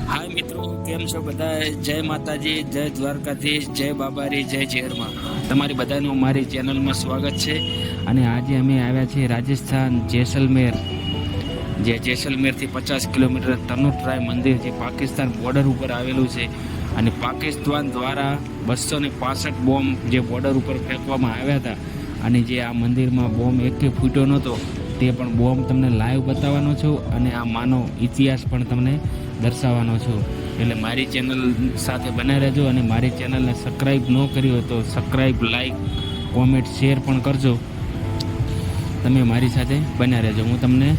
હાય મિત્રો, કેમ છો બધા? જય માતાજી, જય દ્વારકાધીશ, જય બાબારી, જય ચેરમાં. તમારી બધાનું મારી ચેનલમાં સ્વાગત છે. અને આજે અમે આવ્યા છીએ રાજસ્થાન જેસલમેર, જે જેસલમેરથી 50 કિલોમીટર તનોટરાય મંદિર, જે પાકિસ્તાન બોર્ડર ઉપર આવેલું છે. અને પાકિસ્તાન દ્વારા 265 બોમ્બ જે બોર્ડર ઉપર ફેંકવામાં આવ્યા હતા, અને જે આ મંદિરમાં બોમ્બ એકે ફૂટ્યો નહોતો, તે પણ બોમ્બ તમને લાઈવ બતાવવાનો છું. અને આ માનો ઇતિહાસ પણ તમને દર્શાવવાનો છું. એટલે મારી ચેનલ સાથે બના રહેજો. અને મારી ચેનલને સબસ્ક્રાઈબ ન કરી હોય તો સબસ્ક્રાઈબ, લાઈક, કોમેન્ટ, શેર પણ કરજો. તમે મારી સાથે બન્યા રહેજો. હું તમને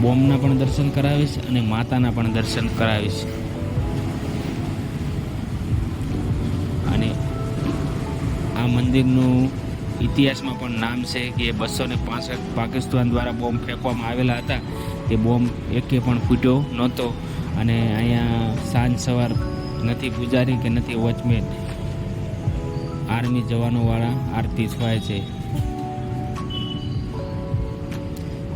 બોમ્બના પણ દર્શન કરાવીશ અને માતાના પણ દર્શન કરાવીશ. અને આ મંદિરનું ઇતિહાસમાં પણ નામ છે કે 265 પાકિસ્તાન દ્વારા બોમ્બ ફેંકવામાં આવેલા હતા. તે બોમ્બ એકે પણ ફૂટ્યો નહોતો. અને અહીંયા સાંજ સવાર નથી પૂજારી કે નથી વોચમેન, આર્મી જવાનોવાળા આરતી થાય છે.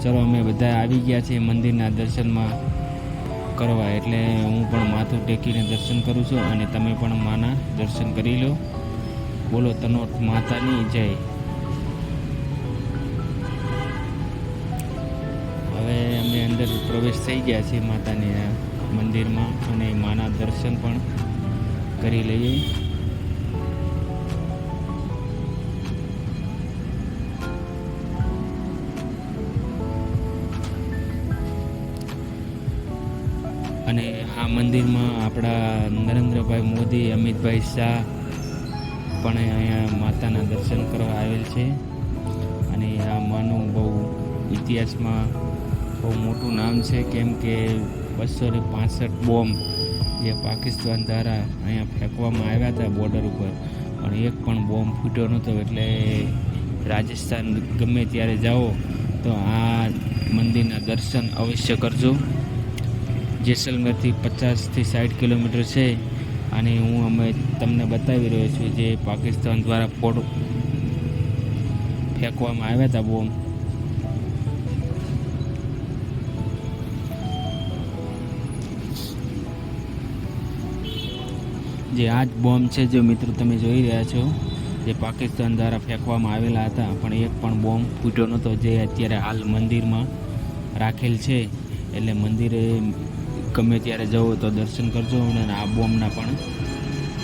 ચલો, અમે બધા આવી ગયા છીએ મંદિરના દર્શનમાં કરવા. એટલે હું પણ માથું ટેકીને દર્શન કરું છું અને તમે પણ માના દર્શન કરી લો. બોલો તનોટ માતાની જય. હવે અમે અંદર પ્રવેશ થઈ ગયા છીએ માતાની મંદિરમાં, અને માના દર્શન પણ કરી લઈએ. અને આ મંદિરમાં આપણા નરેન્દ્રભાઈ મોદી, અમિતભાઈ શાહ પણ અહીંયા માતાના દર્શન કરવા આવેલ છે. અને આ માનું બહુ ઇતિહાસમાં બહુ મોટું નામ છે, કેમ કે 265 બોમ્બ જે પાકિસ્તાન દ્વારા અહીંયા ફેંકવામાં આવ્યા હતા બોર્ડર ઉપર, પણ એક પણ બોમ્બ ફૂટ્યો નહોતો. એટલે રાજસ્થાન ગમે ત્યારે જાઓ તો આ મંદિરના દર્શન અવશ્ય કરજો. જેસલમેરથી 50થી 60 કિલોમીટર છે. અને અમે તમને બતાવી રહ્યો છું જે પાકિસ્તાન દ્વારા ફેંકવામાં આવ્યા હતા બોમ્બ. જે આ જ બોમ્બ છે, જો મિત્રો તમે જોઈ રહ્યા છો, જે પાકિસ્તાન દ્વારા ફેંકવામાં આવેલા હતા, પણ એક પણ બોમ્બ ફૂટ્યો નહોતો. જે અત્યારે હાલ મંદિરમાં રાખેલ છે. એટલે મંદિરે ગમે ત્યારે જવો તો દર્શન કરજો, અને આ બોમ્બના પણ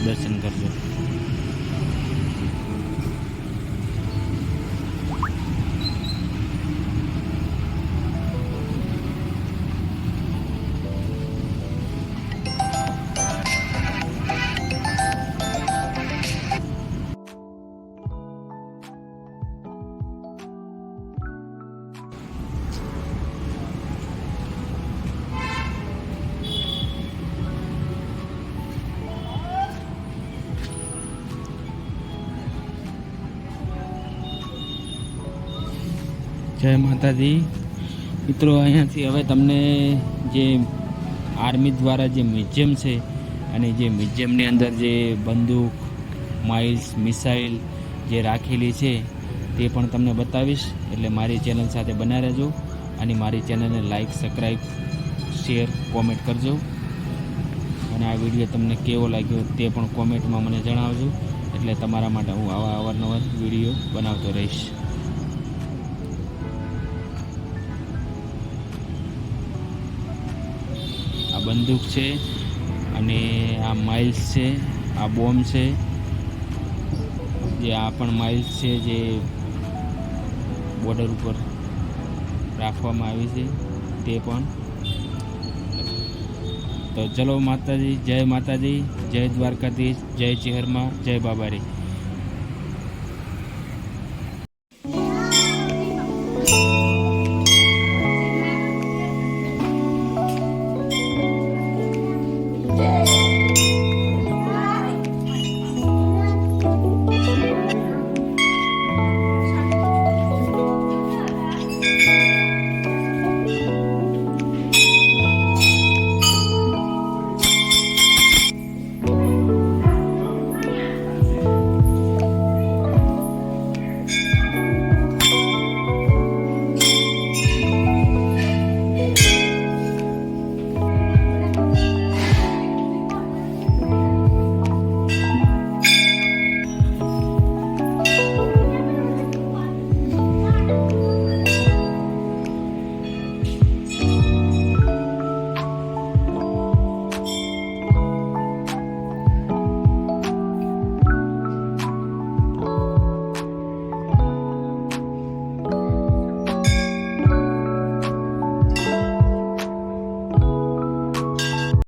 દર્શન કરજો. જય માતાજી. મિત્રો, અહીંયાથી હવે તમને જે આર્મી દ્વારા જે મ્યુઝિયમ છે, અને જે મ્યુઝિયમની અંદર જે બંદૂક, માઇલ્સ, મિસાઇલ જે રાખેલી છે, તે પણ તમને બતાવીશ. એટલે મારી ચેનલ સાથે બના રહેજો. અને મારી ચેનલને લાઈક, સબસ્ક્રાઈબ, શેર, કોમેન્ટ કરજો. અને આ વિડીયો તમને કેવો લાગ્યો તે પણ કોમેન્ટમાં મને જણાવજો. એટલે તમારા માટે હું આવા અવારનવાર વિડીયો બનાવતો રહીશ. આ બંદૂક છે, અને આ માઇલ્સ છે, આ બોમ્બ છે, જે આ પણ માઇલ્સ છે, જે બોર્ડર ઉપર રાખવામાં આવી છે તે પણ. તો ચલો માતાજી, જય માતાજી, જય દ્વારકાધીશ, જય ચેહરમાં, જય બાબારી.